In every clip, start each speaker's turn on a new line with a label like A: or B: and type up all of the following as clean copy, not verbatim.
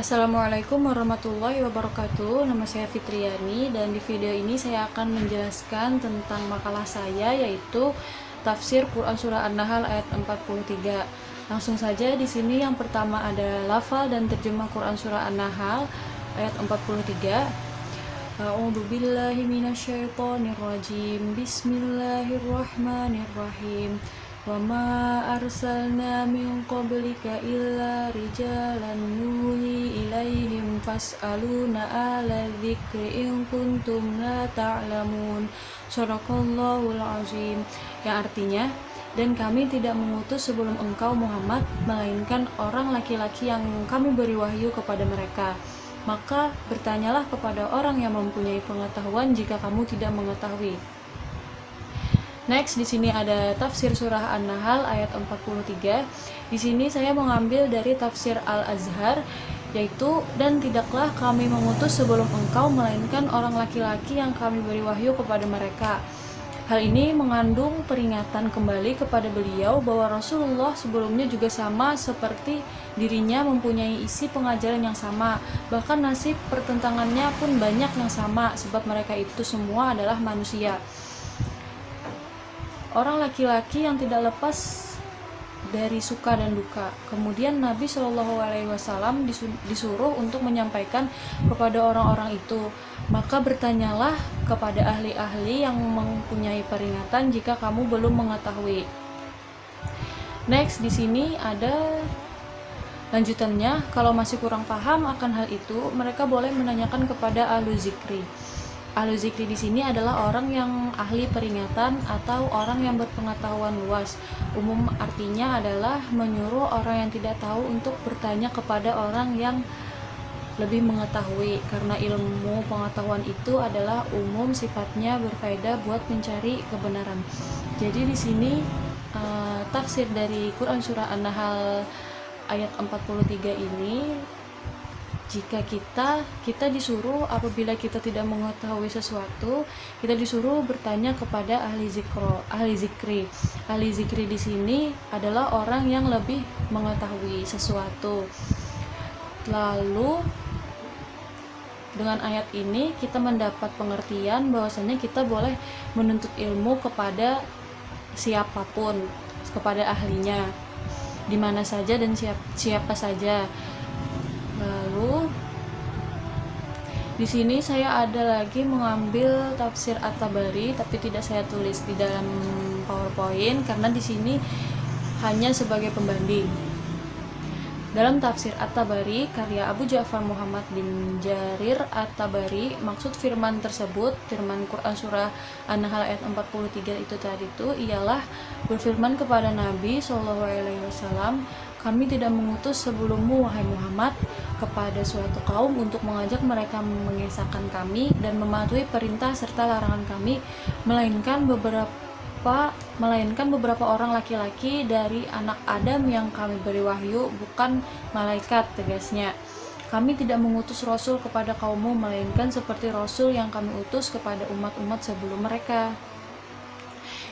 A: Assalamualaikum warahmatullahi wabarakatuh. Nama saya Fitriani dan di video ini saya akan menjelaskan tentang makalah saya, yaitu tafsir Quran surah An-Nahl ayat 43. Langsung saja, di sini yang pertama ada lafal dan terjemah Quran surah An-Nahl ayat 43. A'udzu billahi minasyaitonir rajim. Bismillahirrahmanirrahim. Wa ma arsalna min qablika illa rijalan nuhi ilaihim fas'aluna ala dzikri in kuntum la ta'lamun. Shadaqallahul azim. Yang artinya, dan kami tidak mengutus sebelum engkau Muhammad melainkan orang laki-laki yang kami beri wahyu kepada mereka. Maka bertanyalah kepada orang yang mempunyai pengetahuan jika kamu tidak mengetahui. Next, di sini ada tafsir surah An-Nahl ayat 43. Di sini saya mengambil dari tafsir Al-Azhar, yaitu dan tidaklah kami mengutus sebelum engkau melainkan orang laki-laki yang kami beri wahyu kepada mereka. Hal ini mengandung peringatan kembali kepada beliau bahwa Rasulullah sebelumnya juga sama seperti dirinya mempunyai isi pengajaran yang sama. Bahkan nasib pertentangannya pun banyak yang sama, sebab mereka itu semua adalah manusia. Orang laki-laki yang tidak lepas dari suka dan duka. Kemudian Nabi Shallallahu Alaihi Wasallam disuruh untuk menyampaikan kepada orang-orang itu. Maka bertanyalah kepada ahli-ahli yang mempunyai peringatan jika kamu belum mengetahui. Next, di sini ada lanjutannya. Kalau masih kurang paham akan hal itu, mereka boleh menanyakan kepada ahlu zikri. Ahlu zikri di sini adalah orang yang ahli peringatan atau orang yang berpengetahuan luas. Umum artinya adalah menyuruh orang yang tidak tahu untuk bertanya kepada orang yang lebih mengetahui, karena ilmu pengetahuan itu adalah umum, sifatnya berfaedah buat mencari kebenaran. Jadi di sini tafsir dari Quran surah An-Nahl ayat 43 ini, jika kita disuruh apabila kita tidak mengetahui sesuatu, kita disuruh bertanya kepada ahli zikri. Ahli zikri di sini adalah orang yang lebih mengetahui sesuatu. Lalu dengan ayat ini kita mendapat pengertian bahwasanya kita boleh menuntut ilmu kepada siapapun, kepada ahlinya, di mana saja dan siapa saja. Lalu di sini saya ada lagi mengambil tafsir At-Tabari, tapi tidak saya tulis di dalam PowerPoint karena di sini hanya sebagai pembanding. Dalam tafsir At-Tabari karya Abu Ja'far Muhammad bin Jarir At-Tabari, maksud firman tersebut, firman Quran surah An-Nahl ayat 43 itu tadi itu ialah berfirman kepada Nabi SAW, kami tidak mengutus sebelummu wahai Muhammad kepada suatu kaum untuk mengajak mereka mengesahkan kami dan mematuhi perintah serta larangan kami, melainkan beberapa orang laki-laki dari anak Adam yang kami beri wahyu, bukan malaikat, tegasnya. Kami tidak mengutus rasul kepada kaummu melainkan seperti rasul yang kami utus kepada umat-umat sebelum mereka,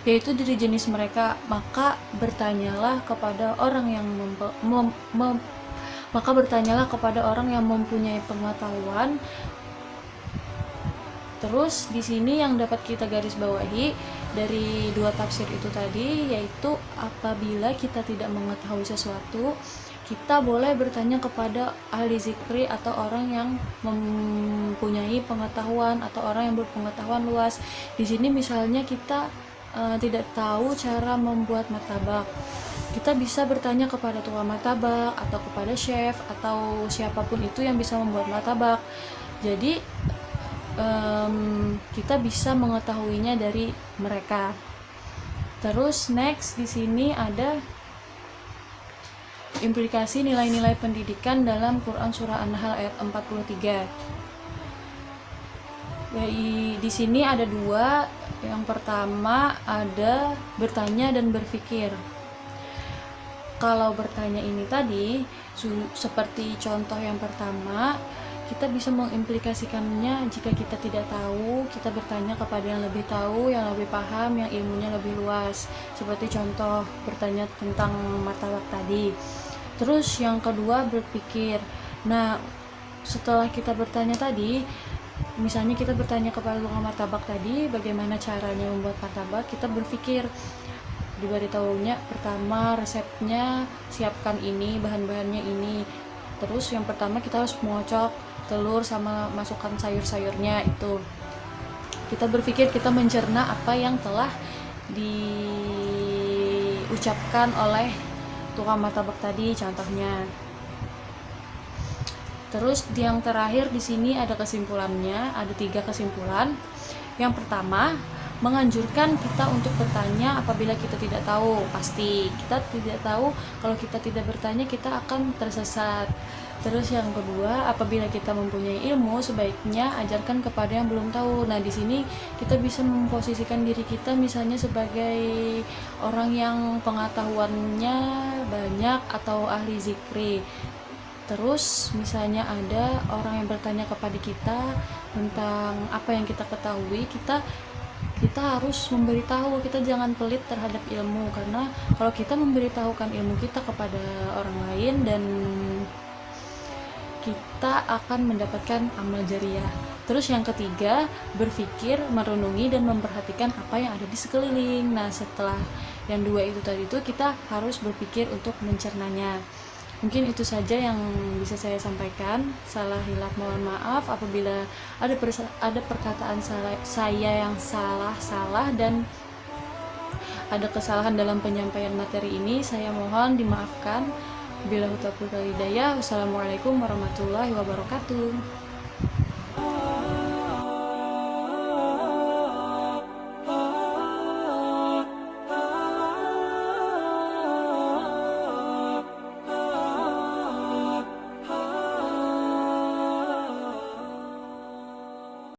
A: yaitu dari jenis mereka. Maka bertanyalah kepada orang yang mempunyai pengetahuan. Terus di sini yang dapat kita garis bawahi dari dua tafsir itu tadi, yaitu apabila kita tidak mengetahui sesuatu, kita boleh bertanya kepada ahli zikri atau orang yang mempunyai pengetahuan atau orang yang berpengetahuan luas. Di sini misalnya kita tidak tahu cara membuat martabak, kita bisa bertanya kepada tukang martabak atau kepada chef atau siapapun itu yang bisa membuat martabak. Jadi kita bisa mengetahuinya dari mereka. Terus next, di sini ada implikasi nilai-nilai pendidikan dalam Quran surah An-Nahl ayat 43. Di sini ada dua. Yang pertama ada bertanya dan berpikir. Kalau bertanya ini tadi seperti contoh yang pertama, kita bisa mengimplikasikannya jika kita tidak tahu, kita bertanya kepada yang lebih tahu, yang lebih paham, yang ilmunya lebih luas. Seperti contoh bertanya tentang martabak tadi. Terus yang kedua berpikir. Nah, setelah kita bertanya tadi, misalnya kita bertanya kepada tukang martabak tadi bagaimana caranya membuat martabak, kita berpikir, diberitahunya pertama resepnya siapkan ini, bahan-bahannya ini, terus yang pertama kita harus mengocok telur sama masukkan sayur-sayurnya. Itu kita berpikir, kita mencerna apa yang telah diucapkan oleh tukang martabak tadi contohnya. Terus yang terakhir di sini ada kesimpulannya, ada 3 kesimpulan. Yang pertama, menganjurkan kita untuk bertanya apabila kita tidak tahu. Pasti kita tidak tahu, kalau kita tidak bertanya kita akan tersesat. Terus yang kedua, apabila kita mempunyai ilmu, sebaiknya ajarkan kepada yang belum tahu. Nah, di sini kita bisa memposisikan diri kita misalnya sebagai orang yang pengetahuannya banyak atau ahli zikri. Terus misalnya ada orang yang bertanya kepada kita tentang apa yang kita ketahui, kita harus memberitahu. Kita jangan pelit terhadap ilmu, karena kalau kita memberitahukan ilmu kita kepada orang lain, dan kita akan mendapatkan amal jariah. Terus yang ketiga, berpikir, merenungi, dan memperhatikan apa yang ada di sekeliling. Nah, setelah yang 2 itu tadi, kita harus berpikir untuk mencernanya. Mungkin itu saja yang bisa saya sampaikan. Salah hilaf mohon maaf apabila ada perkataan saya yang salah dan ada kesalahan dalam penyampaian materi ini, saya mohon dimaafkan. Bila taufiq wal hidayah. Wassalamualaikum warahmatullahi wabarakatuh.